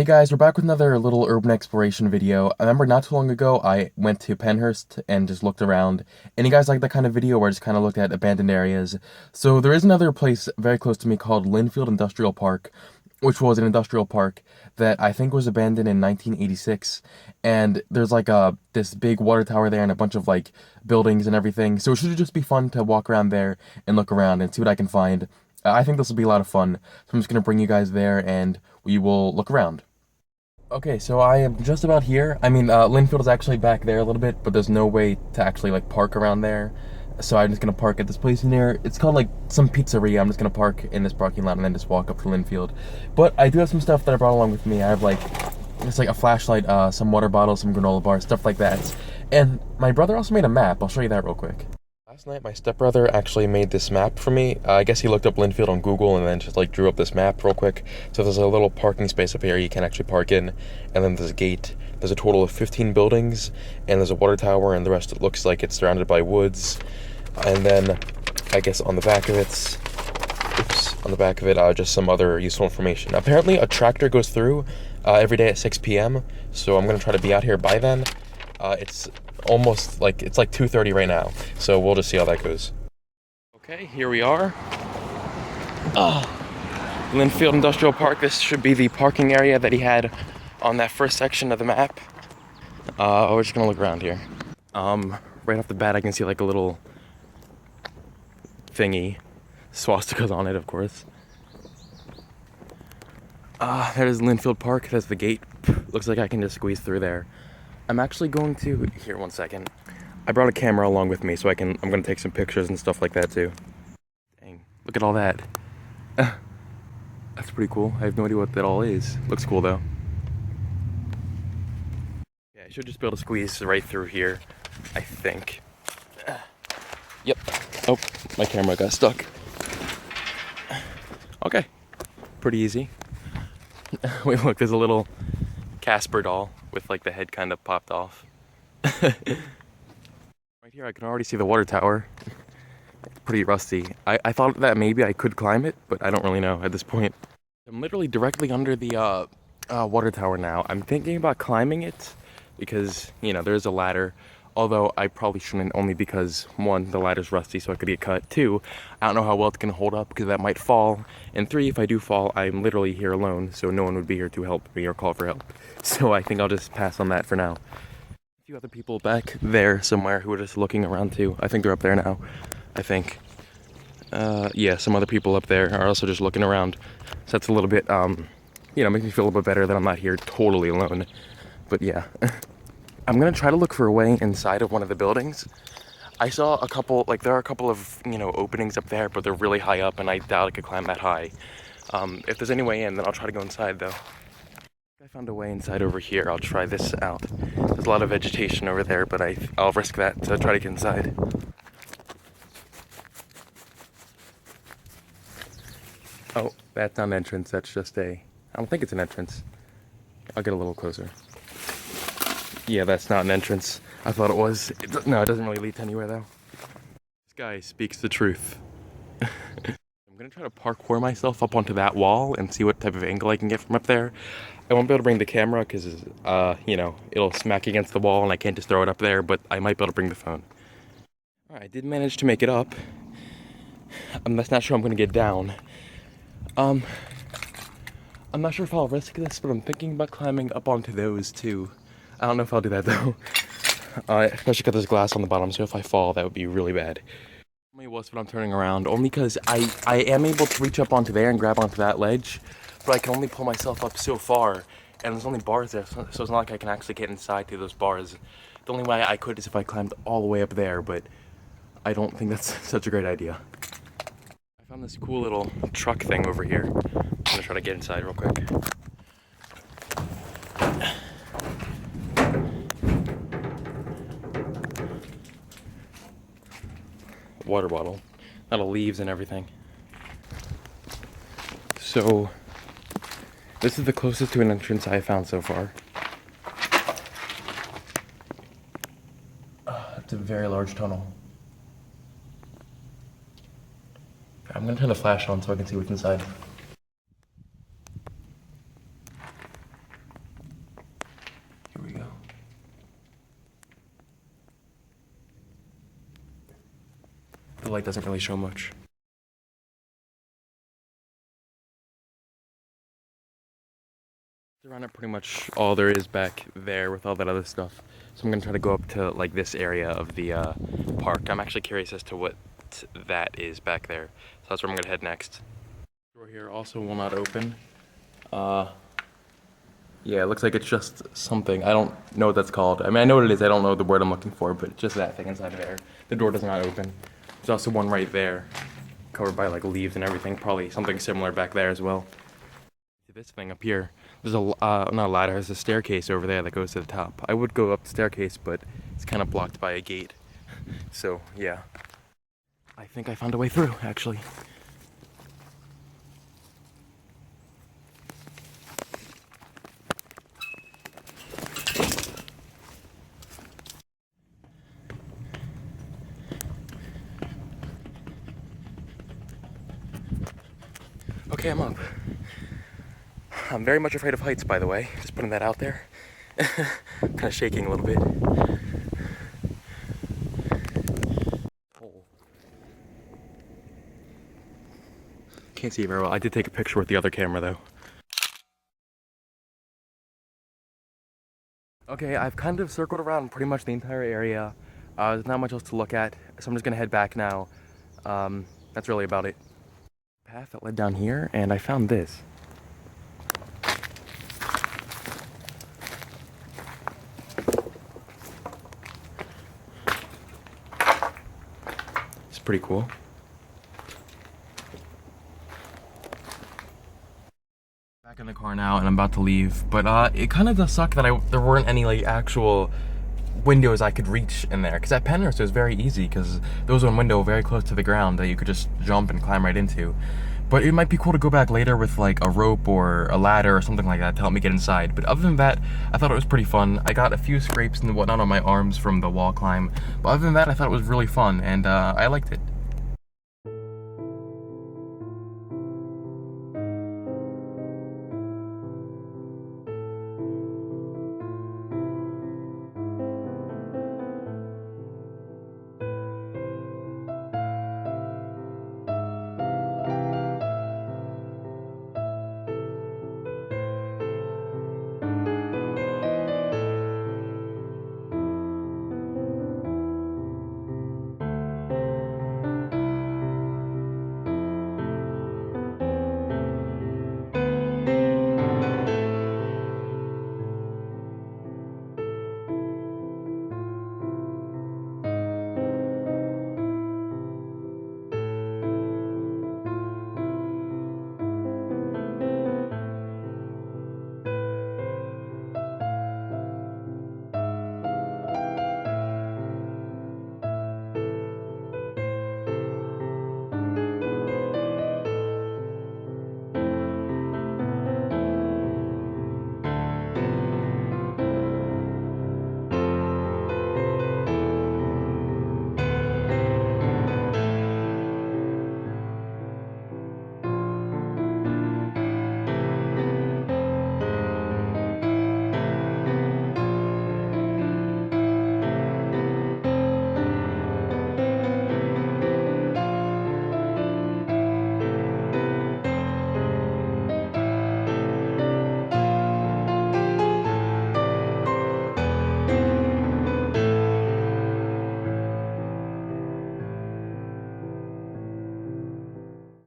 Hey guys, we're back with another little urban exploration video. I remember not too long ago I went to Penhurst and just looked around. And you guys like that kind of video where I just kind of looked at abandoned areas. So there is another place very close to me called Linfield Industrial Park, which was an industrial park that I think was abandoned in 1986. And there's like this big water tower there and a bunch of like buildings and everything. So it should just be fun to walk around there and look around and see what I can find. I think this will be a lot of fun. So I'm just gonna bring you guys there and we will look around. Okay, so I am just about here. I mean, Linfield is actually back there a little bit, but there's no way to actually like park around there. So I'm just gonna park at this place in there. It's called like some pizzeria. I'm just gonna park in this parking lot and then just walk up to Linfield. But I do have some stuff that I brought along with me. I have like, it's like a flashlight, some water bottles, some granola bars, stuff like that. And my brother also made a map. I'll show you that real quick. Last night, my stepbrother actually made this map for me. I guess he looked up Linfield on Google and then just like drew up this map real quick. So there's a little parking space up here you can actually park in, and then there's a gate. There's a total of 15 buildings, and there's a water tower, and the rest it looks like it's surrounded by woods. And then, I guess on the back of it, just some other useful information. Apparently, a tractor goes through every day at 6 p.m., so I'm gonna try to be out here by then. It's almost like, it's like 2:30 right now, so we'll just see how that goes. Okay, here we are. Linfield Industrial Park. This should be the parking area that he had on that first section of the map. We're just gonna look around here. Right off the bat, I can see like a little thingy, swastikas on it, of course. There's Linfield Park. That's the gate. Looks like I can just squeeze through there. I'm actually going to, here, one second. I brought a camera along with me, so I'm gonna take some pictures and stuff like that too. Dang, look at all that. That's pretty cool. I have no idea what that all is. Looks cool though. Yeah, I should just be able to squeeze right through here, I think. Yep. Oh, my camera got stuck. Okay, pretty easy. Wait, look, there's a little Casper doll with like the head kind of popped off. Right here I can already see the water tower. Pretty rusty. I thought that maybe I could climb it, but I don't really know at this point. I'm literally directly under the water tower now. I'm thinking about climbing it because, you know, there's a ladder. Although I probably shouldn't, only because, one, the ladder's rusty so I could get cut. Two, I don't know how well it's going to hold up because that might fall. And three, if I do fall, I'm literally here alone, so no one would be here to help me or call for help. So I think I'll just pass on that for now. A few other people back there somewhere who are just looking around too. I think they're up there now, I think. Yeah, some other people up there are also just looking around. So that's a little bit, you know, makes me feel a little bit better that I'm not here totally alone. But yeah. I'm gonna try to look for a way inside of one of the buildings. I saw a couple, like there are a couple of, you know, openings up there, but they're really high up and I doubt I could climb that high. If there's any way in, then I'll try to go inside though. I found a way inside over here. I'll try this out. There's a lot of vegetation over there, but I'll risk that to try to get inside. Oh, that's not an entrance. That's just I don't think it's an entrance. I'll get a little closer. Yeah, that's not an entrance. I thought it was. No, it doesn't really lead to anywhere though. This guy speaks the truth. I'm gonna try to parkour myself up onto that wall and see what type of angle I can get from up there. I won't be able to bring the camera because, you know, it'll smack against the wall and I can't just throw it up there, but I might be able to bring the phone. Alright, I did manage to make it up. I'm just not sure I'm gonna get down. I'm not sure if I'll risk this, but I'm thinking about climbing up onto those too. I don't know if I'll do that though. Especially because there's glass on the bottom, so if I fall, that would be really bad. Only was when I'm turning around, only because I am able to reach up onto there and grab onto that ledge, but I can only pull myself up so far, and there's only bars there, so it's not like I can actually get inside through those bars. The only way I could is if I climbed all the way up there, but I don't think that's such a great idea. I found this cool little truck thing over here. I'm gonna try to get inside real quick. Water bottle. Lot of leaves and everything. So, this is the closest to an entrance I have found so far. It's a very large tunnel. I'm gonna turn the flash on so I can see what's inside. The light doesn't really show much. Around it pretty much all there is back there with all that other stuff. So I'm gonna try to go up to like this area of the park. I'm actually curious as to what that is back there. So that's where I'm gonna head next. Door here also will not open. Yeah, it looks like it's just something. I don't know what that's called. I mean, I know what it is. I don't know the word I'm looking for, but just that thing inside of there. The door does not open. There's also one right there, covered by like leaves and everything. Probably something similar back there as well. This thing up here. There's a not a ladder. There's a staircase over there that goes to the top. I would go up the staircase, but it's kind of blocked by a gate. So yeah, I think I found a way through actually. Okay, I'm up. I'm very much afraid of heights, by the way. Just putting that out there. Kind of shaking a little bit. Can't see it very well. I did take a picture with the other camera, though. Okay, I've kind of circled around pretty much the entire area. There's not much else to look at, so I'm just gonna head back now. That's really about it. Path that led down here, and I found this. It's pretty cool. Back in the car now, and I'm about to leave, but it kind of does suck that there weren't any like actual windows I could reach in there, because at Penrith it was very easy because there was one window very close to the ground that you could just jump and climb right into. But it might be cool to go back later with like a rope or a ladder or something like that to help me get inside. But other than that, I thought it was pretty fun. I got a few scrapes and whatnot on my arms from the wall climb, but other than that, I thought it was really fun, and I liked it.